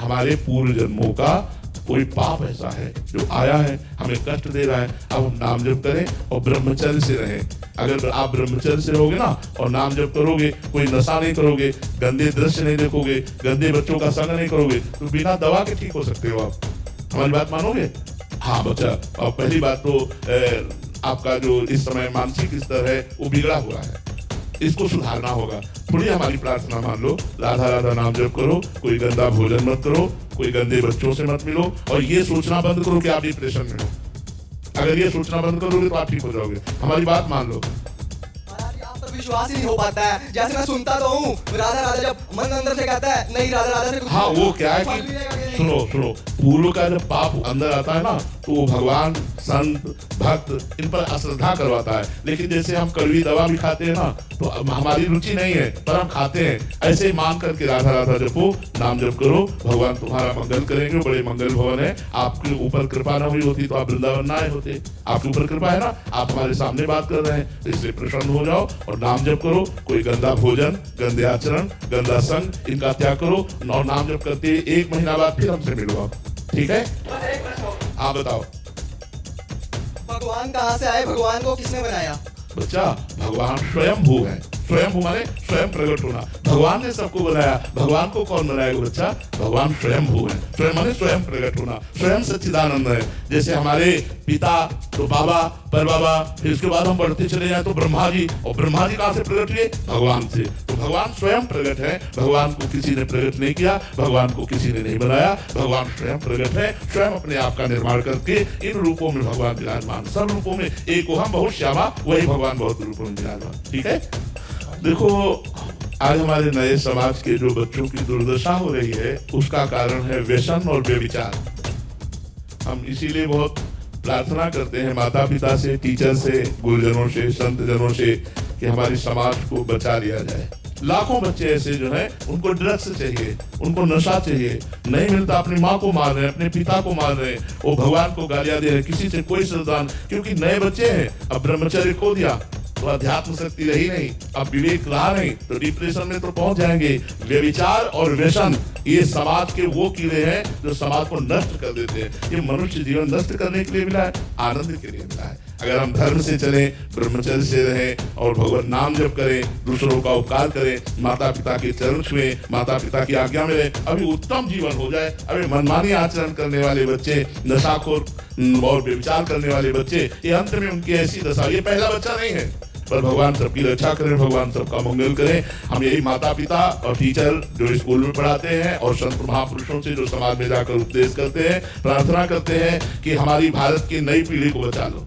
हमारे पूर्व जन्मों का कोई पाप ऐसा है जो आया है, हमें कष्ट दे रहा है। अब हम नाम जप करें और ब्रह्मचर्य से रहें। अगर आप ब्रह्मचर्य से रहोगे ना और नाम जप करोगे, कोई नशा नहीं करोगे, गंदे दृश्य नहीं देखोगे, गंदे बच्चों का संग नहीं करोगे, तो बिना दवा के ठीक हो सकते हो आप। हमारी बात मानोगे? हाँ बच्चा, और पहली बात तो आपका जो इस समय मानसिक स्तर है वो बिगड़ा हुआ है, इसको सुधारना होगा। थोड़ी हमारी प्रार्थना मान लो, राधा राधा नाम जप करो, कोई गंदा भोजन मत करो, कोई गंदे बच्चों से मत मिलो, और ये सोचना बंद करो कि आप डिप्रेशन में हो। अगर ये सोचना बंद करोगे तो आप ठीक हो जाओगे। हमारी बात मान लो। आप पर विश्वास ही नहीं हो पाता है। जैसे मैं सुनता तो हूँ राधा राधा, जब मन अंदर से कहता है नहीं राधा राधा से कुछ हाँ, वो क्या है कि सुनो पूर्व का जब पाप अंदर आता है ना तो वो भगवान, संत, भक्त इन पर अश्रद्धा करवाता है। लेकिन जैसे हम कड़वी दवा भी खाते हैं ना, तो हमारी रुचि नहीं है पर हम खाते हैं, ऐसे मान करके राधा राधा जपो, नाम जप करो, भगवान तुम्हारा मंगल करेंगे। बड़े मंगल भवन है, आपके ऊपर कृपा न हुई होती तो आप वृंदावन ना आए होते। आपके ऊपर कृपा है ना, आप हमारे सामने बात कर रहे हैं, इसलिए प्रसन्न हो जाओ और नाम जप करो। कोई गंदा भोजन, गंदे आचरण, गंदा संग, इनका त्याग करो और नाम जप करते 1 महीना बाद फिर हमसे मिलो आप, ठीक है? आप बताओ, भगवान कहाँ से आए? भगवान को किसने बनाया? बच्चा, भगवान स्वयंभू है। स्वयंभू माने स्वयं प्रकट होना। भगवान ने सबको बनाया, भगवान को कौन बनाएगा बच्चा? भगवान स्वयंभू है। स्वयं माने स्वयं प्रकट होना, स्वयं सच्चिदानंद है। जैसे हमारे पिता तो बाबा, पर बाबा, फिर उसके बाद हम बढ़ते चले जाए तो ब्रह्मा जी, और ब्रह्मा जी कहाँ से प्रकट हुए? भगवान से। तो भगवान स्वयं प्रकट है, भगवान को किसी ने प्रकट नहीं किया, भगवान को किसी ने नहीं बनाया, भगवान स्वयं प्रकट है। स्वयं अपने आप का निर्माण करके इन रूपों में भगवान विराजमान, सब रूपों में एक हम बहुत श्यामा, वही भगवान बहुत रूपों में विराजमान, ठीक है? देखो, आज हमारे नए समाज के जो बच्चों की दुर्दशा हो रही है उसका कारण है व्यसन और व्यभिचार। हम इसीलिए बहुत प्रार्थना करते हैं माता पिता से, टीचर से, गुरुजनों से, संत जनों से कि हमारी समाज को बचा लिया जाए। लाखों बच्चे ऐसे जो है उनको ड्रग्स चाहिए, उनको नशा चाहिए, नहीं मिलता अपनी माँ को मार रहे हैं, अपने पिता को मार रहे हैं, वो भगवान को गालियां दे रहे हैं, किसी से कोई श्रद्धान, क्योंकि नए बच्चे हैं। अब ब्रह्मचर्य खो दिया तो अध्यात्म शक्ति रही नहीं, अब विवेक रहा नहीं तो डिप्रेशन में तो पहुंच जाएंगे। व्यभिचार और व्यसन ये समाज के वो कीड़े हैं जो समाज को नष्ट कर देते हैं। ये मनुष्य जीवन नष्ट करने के लिए मिला है, आनंद के लिए मिला है। अगर हम धर्म से चलें, ब्रह्मचर्य से रहें और भगवान नाम जप करें, दूसरों का उपकार करें, माता पिता के चरण छुएं, माता पिता की आज्ञा में रहें, अभी उत्तम जीवन हो जाए। अभी मनमानी आचरण करने वाले बच्चे, नशाखोर और व्यभिचार करने वाले बच्चे, ये अंत में उनकी ऐसी दशा, ये पहला बच्चा नहीं है, पर भगवान सबकी रक्षा करें, भगवान सबका मंगल करें। हम यही माता पिता और टीचर जो स्कूल में पढ़ाते हैं और संत महापुरुषों से जो समाज में जाकर उपदेश करते हैं, प्रार्थना करते हैं कि हमारी भारत की नई पीढ़ी को बचा लो,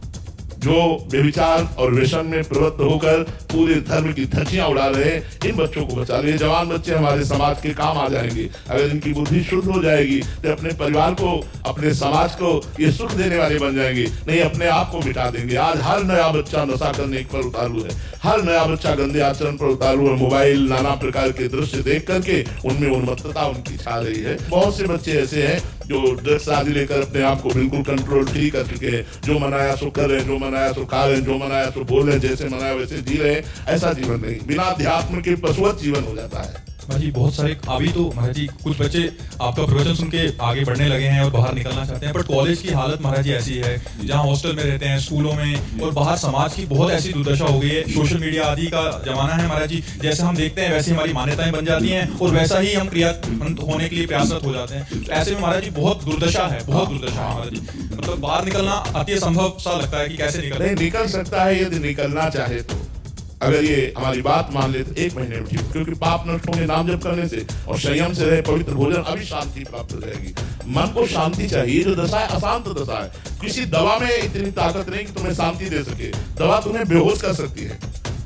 जो व्यभिचार और व्यसन में प्रवृत्त होकर पूरे धर्म की धज्जियां उड़ा रहे हैं, इन बच्चों को बचा लो। ये जवान बच्चे हमारे समाज के काम आ जाएंगे। अगर इनकी बुद्धि शुद्ध हो जाएगी तो अपने परिवार को, अपने समाज को ये सुख देने वाले बन जाएंगे, नहीं अपने आप को मिटा देंगे। आज हर नया बच्चा नशा करने पर उतारू है, हर नया बच्चा गंदे आचरण पर उतारू है। मोबाइल, नाना प्रकार के दृश्य देख करके उनमें उन्मत्तता उनकी छा रही है। बहुत से बच्चे ऐसे हैं जो ड्रग्स आदि लेकर अपने आप को बिल्कुल कंट्रोल फ्री कर चुके हैं, जो मनाया सो कर रहे हैं, जो मनाया सो खा रहे हैं, जो मनाया सो बोल रहे हैं, जैसे मनाया वैसे जी रहे हैं। ऐसा जीवन नहीं, बिना अध्यात्म के पशुवत जीवन हो जाता है। महाराज जी बहुत सारे, अभी तो महाराज जी कुछ बच्चे आपका प्रवचन सुन के आगे बढ़ने लगे हैं और बाहर निकलना चाहते हैं, पर कॉलेज की हालत महाराज जी ऐसी है, जहाँ हॉस्टल में रहते हैं, स्कूलों में, और बाहर समाज की बहुत ऐसी दुर्दशा हो गई है। सोशल मीडिया आदि का जमाना है महाराज जी, जैसे हम देखते हैं वैसे हमारी मान्यताएं बन जाती हैं और वैसा ही हम क्रियान्वित होने के लिए प्रयासरत हो जाते हैं। तो ऐसे में महाराज जी बहुत दुर्दशा है, बहुत दुर्दशा है महाराज जी। मतलब बाहर निकलना अति असंभव सा लगता है कि कैसे नहीं निकल सकता है यदि निकलना चाहे तो। अगर ये हमारी बात मान ले तो 1 महीने में ठीक, क्योंकि पाप नष्ट होंगे नाम जप करने से, और संयम से रहे, पवित्र भोजन, अभी शांति प्राप्त हो जाएगी। मन को शांति चाहिए। जो दशा है अशांत दशा है, किसी दवा में इतनी ताकत नहीं कि तुम्हें शांति दे सके। दवा तुम्हें बेहोश कर सकती है,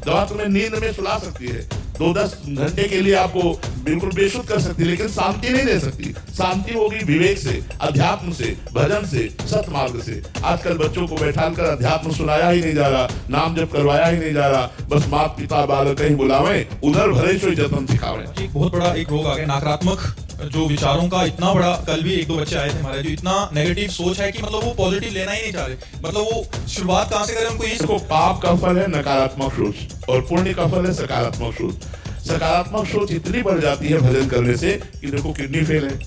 दवा तुम्हें नींद में सुला सकती है, 2-10 घंटे के लिए आपको बिल्कुल बेसुध कर सकती है, लेकिन शांति नहीं दे सकती। शांति होगी विवेक से, अध्यात्म से, भजन से, सतमार्ग से। आजकल बच्चों को बैठाकर अध्यात्म सुनाया ही नहीं जा रहा, नाम जप करवाया ही नहीं जा रहा, बस माता पिता बालक कहीं बुलावे, उधर भले सो जतन सिखावे। बहुत बड़ा एक रोग आ गया नकारात्मक जो विचारों का, इतना बड़ा। कल भी 1-2 बच्चे आए थे हमारे जो इतना नेगेटिव सोच है कि मतलब वो पॉजिटिव लेना ही नहीं चाह रहे। मतलब वो शुरुआत कहाँ से करें, उनको ये पाप का फल है नकारात्मक सोच और पुण्य का फल है सकारात्मक सोच। सकारात्मक सोच इतनी बढ़ जाती है भजन करने से कि देखो किडनी फेल है,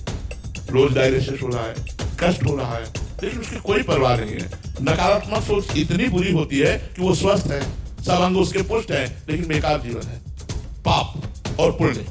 रोज डायलिसिस हो रहा है, कष्ट हो रहा है, लेकिन उसकी कोई परवाह नहीं है। नकारात्मक सोच इतनी बुरी होती है कि वो स्वस्थ है, सब अंग उसके पुष्ट है, लेकिन बेकार जीवन है। पाप और पुण्य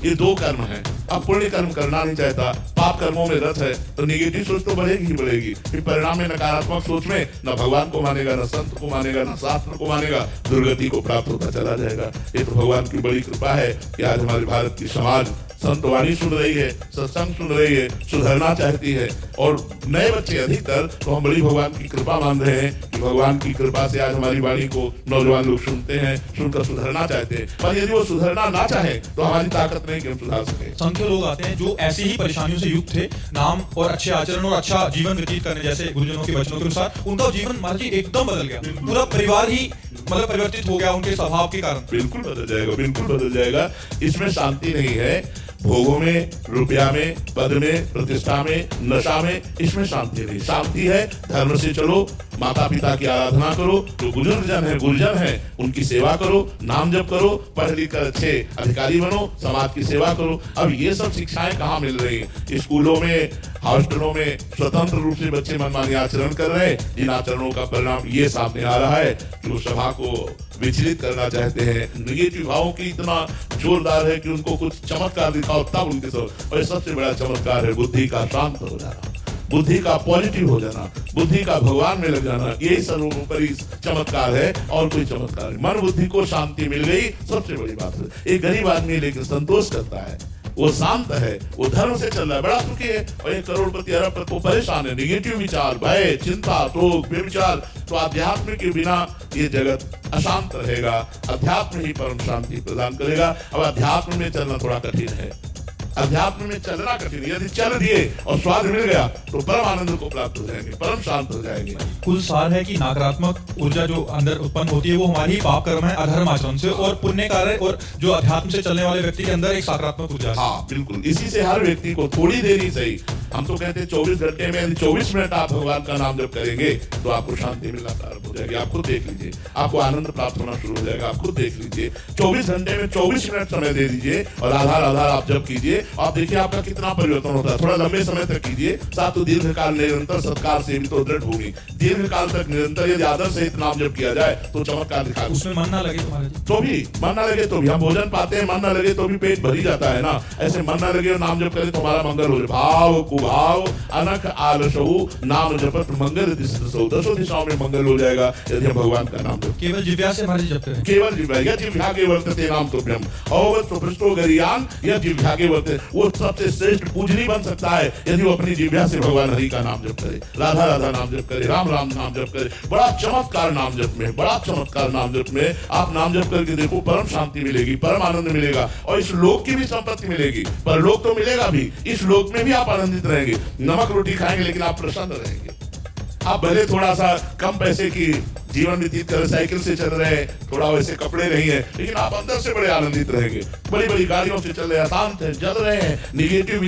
ये दो कर्म हैं। अब पुण्य कर्म करना नहीं चाहता, पाप कर्मों में रत है, तो निगेटिव सोच तो बढ़ेगी ही बढ़ेगी। फिर परिणाम में नकारात्मक सोच में न भगवान को मानेगा, न संत को मानेगा, न शास्त्र को मानेगा, दुर्गति को प्राप्त होता चला जाएगा। ये तो भगवान की बड़ी कृपा है कि आज हमारे भारत की समाज संतवाणी सुन रही है, सत्संग सुन रही है, सुधरना चाहती है। और नए बच्चे अधिकतर तो हम बड़ी भगवान की कृपा मान रहे हैं कि भगवान की कृपा से आज हमारी वाणी को नौजवान लोग सुनते हैं, सुनकर सुधरना चाहते हैं। पर यदि वो सुधरना ना चाहे तो हमारी ताकत नहीं कि हम सुधार सके। संख्य लोग आते हैं जो ऐसी ही परेशानियों से युक्त थे, नाम और अच्छे आचरण और अच्छा जीवन व्यतीत करने जैसे गुरुजनों के वचनों के अनुसार उनका जीवन महाराज जी एकदम बदल गया। पूरा परिवार ही मतलब परिवर्तित हो गया उनके स्वभाव के कारण। बिल्कुल बदल जाएगा, बिल्कुल बदल जाएगा। इसमें शांति नहीं है, भोगों में, रुपया में, पद में, प्रतिष्ठा में, नशा में, इसमें शांति नहीं। शांति है धर्म से चलो, माता पिता की आराधना करो, जो बुजुर्ग जन है, गुरुजन है, उनकी सेवा करो, नाम जप करो, पढ़ लिख कर अच्छे अधिकारी बनो, समाज की सेवा करो। अब ये सब शिक्षाएं कहाँ मिल रही हैं? स्कूलों में, हॉस्टलों में स्वतंत्र रूप से बच्चे मनमानी आचरण कर रहे हैं, जिन आचरणों का परिणाम ये सामने आ रहा है कि वो सभा को विचलित करना चाहते हैं। निगेटिव भावों की इतना जोरदार है कि उनको कुछ चमत्कार दिखाओ तब उनके सब। और सबसे बड़ा चमत्कार है बुद्धि का शांत हो जाना, बुद्धि का पॉजिटिव हो जाना, बुद्धि का भगवान में लग जाना। यही सर्वोपरि चमत्कार है और कोई चमत्कार नहीं। मन बुद्धि को शांति मिल गई, सबसे बड़ी बात है। एक गरीब आदमी लेकिन संतोष करता है, वो शांत है, वो धर्म से चल रहा है, बड़ा सुखी है। और एक करोड़पति अरबपति वो परेशान है, निगेटिव विचार, भय, चिंता, शोक, बेविचार। तो अध्यात्म के बिना ये जगत अशांत रहेगा। अध्यात्म ही परम शांति प्रदान करेगा। अब अध्यात्म में चलना थोड़ा कठिन है, अध्यात्म में चलना कठिन है। यदि चल दिए और स्वाद मिल गया तो परम आनंद को प्राप्त हो जाएंगे, परम शांत हो जाएंगे। कुल सार है कि नकारात्मक ऊर्जा जो अंदर उत्पन्न होती है वो हमारी पाप कर्म है, अधर्म आचरण से, और पुण्य कार्य और जो अध्यात्म से चलने वाले व्यक्ति के अंदर एक सकारात्मक ऊर्जा है। हाँ बिल्कुल, इसी से हर व्यक्ति को थोड़ी देर ही सही, हम तो कहते हैं 24 घंटे में यदि 24 मिनट आप भगवान का नाम जप करेंगे तो आपको शांति मिलना प्रारंभ हो जाएगी। आप खुद देख लीजिए, आपको आनंद प्राप्त होना शुरू हो जाएगा। आप खुद देख लीजिए, 24 घंटे में 24 मिनट समय दे दीजिए और आधार आधार आप जप कीजिए। आप देखिए आपका कितना परिवर्तन होता है। थोड़ा लंबे समय तक कीजिए, साथ ही दीर्घ काल निरंतर सत्कार से भी तो दृढ़ भूमि, दीर्घ काल तक निरंतर यदि आदर से नाम जप किया जाए तो चमत्कार दिखा। उसमें मन ना लगे तो भी मन ना लगे तो भी हम भोजन पाते हैं, मन ना लगे तो भी पेट भरी जाता है ना। ऐसे मन ना लगे और नाम जप करें तो हमारा मंगल हो जाए। भाव कुभाव अनख आलसहु नाम जपत मंगल दिशो, दसों दिशाओं में मंगल हो जाएगा यदि हम भगवान का नाम जप। केवल जिह्वा से हमारे जप करें, केवल जिह्वा जिह्वा के वर्तते नाम तुभ्यम अवत सुपृष्टो गरियान, यह जिह्वा के वर्तते। वो सबसे श्रेष्ठ पूजनी बन सकता है यदि वो अपनी जिह्वा से भगवान हरि का नाम जप करे, राधा राधा नाम जप करे, राम राम नाम जप करे। बड़ा चमत्कार नाम जप में, बड़ा चमत्कार नाम जप में। आप नाम जप करके देखो, परम शांति मिलेगी, परम आनंद मिलेगा और इस लोक की भी संपत्ति मिलेगी। पर लोक तो मिलेगा भी, इस लोक में भी आप आनंदित रहेंगे। नमक रोटी खाएंगे लेकिन आप प्रसन्न रहेंगे। आप भले थोड़ा सा कम पैसे की जीवन व्यतीत कर, साइकिल से चल रहे हैं, थोड़ा वैसे कपड़े नहीं है, लेकिन आप अंदर से बड़े आनंदित रहेंगे। बड़ी बड़ी गाड़ियों से चल रहे हैं, शांत है, जल रहे हैं, निगेटिव